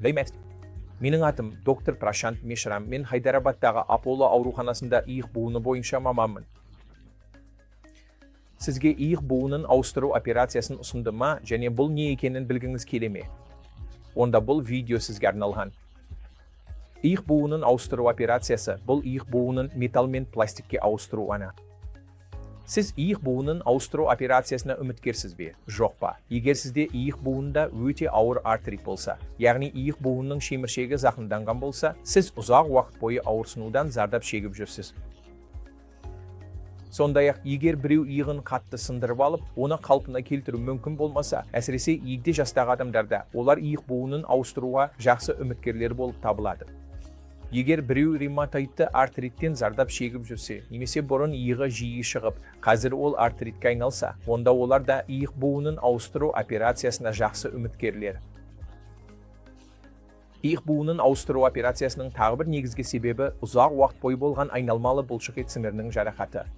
Деймес. Менің атым доктор Прашант Мишрам. Мен Хайдарабадтағы Аполло ауруханасында иық буыны бойынша маманмын. Сізге иық буынын ауыстыру операциясын ұсынды ма, және бұл не екенін білгіңіз келе ме? Онда бұл видео сізге арналған. Иық буынын ауыстыру операциясы бұл иық буынын металл мен пластикке ауыстыру ана. Сіз иық буынын ауыстыру операциясына үміткерсіз бе? Жоқ па? Егер сізде иық буынында өте ауыр артрит болса, яғни иық буынның шеміршегі зақымданған болса, сіз ұзақ уақыт бойы ауырсынудан зардап шегіп жүрсіз. Сондай-ақ, егер біреу иығын қатты сындырып алып, оны қалпына келтіру мүмкін болмаса, әсіресе егде жастағы адамдарда, олар иық буынын ауыстыруға жақсы үміткерлер болып табылады. Егер біреу ревматоидты артриттен зардап шегіп жүрсе, немесе бұрын иығы жиі шығып, қазір ол артритке айналса, онда олар да иық буынын ауыстыру операциясына жақсы үміткерлер. Иық буынын ауыстыру операциясының тағы бір негізгі себебі ұзақ уақыт бойы болған айналмалы бұлшықет сіңірінің жарақаты.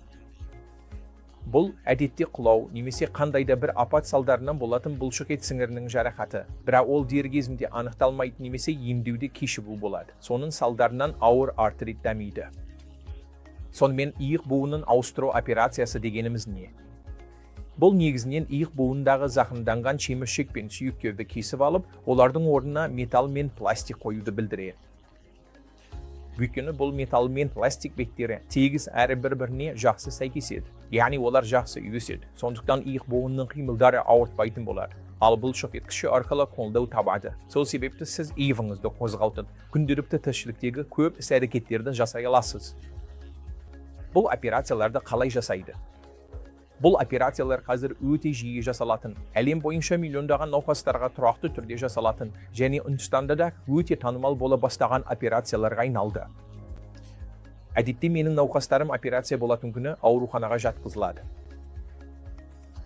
Бұл әдетте құлау немесе қандайда бір апат салдарынан болатын бұлшықет сіңірінің жарақаты, бірақ ол дер кезінде анықталмайды немесе емдеуде кешігу болады. Соның салдарынан ауыр артрит дамиды. Сонымен иық буынын ауыстыру операциясы дегеніміз не? Бұл негізінен иық буындағы зақымданған шеміршек пен сүйектерді кесіп алып, олардың орнына металл мен пластик қоюды білдіреді. Өйткені бұл металл мен пластик беттері тегіс әрі бір-біріне жақсы сәйкеседі. Яғни олар жақсы үйлеседі. Сондықтан иық буынының қимылдары ауыртпайтын болады. Ал бұлшықеткіші арқылы қолдау табады. Сол себепті сіз иығыңызды қозғалтып, күнделікті тіршіліктегі көп іс-әрекеттерді жасай аласыз. Бұл операцияларды қалай жасайды? Бұл операциялар қазір өте жиі жасалатын, әлем бойынша миллиондаған науқастарға тұрақты түрде жасалатын, және Үндістанда да өте танымал бола бастаған операцияларға айналды. Әдетте менің науқастарым операция болатын күні ауруханаға жатқызылады.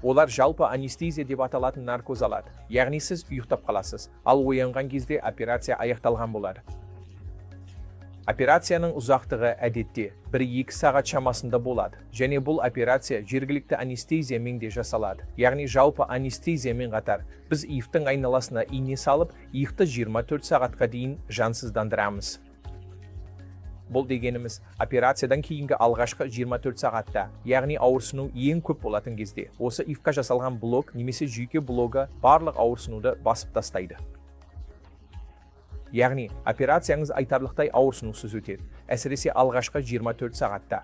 Олар жалпы анестезия деп аталатын наркоз алады, яғни сіз ұйықтап қаласыз, ал оянған кезде операция аяқталған болады. Операцияның ұзақтығы әдетте 1-2 сағат шамасында болады, және бұл операция жергілікті анестезиямен де жасалады. Яғни жалпы анестезиямен қатар, біз иықтың айналасына ине салып, иықты 24 сағатқа дейін жансыздандырамыз. Бұл дегеніміз, операциядан кейінгі алғашқы 24 сағатта, яғни ауырсыну ең көп болатын кезде, осы иыққа жасалған блок немесе жүйке блогы барлық ауырсынуды басып тастайды. Яғни, операцияңыз айтарлықтай ауырсынусыз өтеді, әсіресе алғашқы 24 сағатта.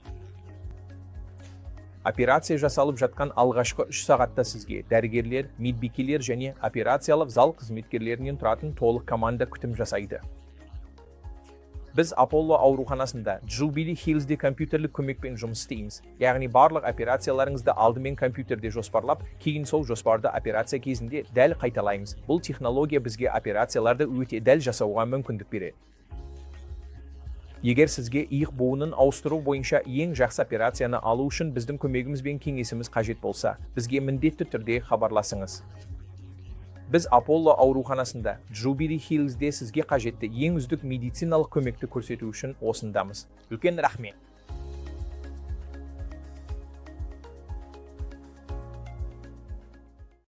Операция жасалып жатқан алғашқы 3 сағатта сізге дәрігерлер, медбикелер және операциялық зал қызметкерлерінен тұратын толық команда күтім жасайды. Біз Аполло ауруханасында Jubilee Hills'де компьютерлік көмекпен жұмыс істейміз. Яғни барлық операцияларыңызды алдымен компьютерде жоспарлап, кейін сол жоспарды операция кезінде дәл қайталаймыз. Бұл технология бізге операцияларды өте дәл жасауға мүмкіндік береді. Егер сізге иық буынын ауыстыру бойынша ең жақсы операцияны алу үшін біздің көмегіміз бен кеңесіміз қажет болса, бізге міндетті түрде хабарласыңыз. Біз Аполло ауруханасында Jubilee Hills'де сізге қажетті ең үздік медициналық көмекті көрсету үшін осындамыз. Үлкен рахмет!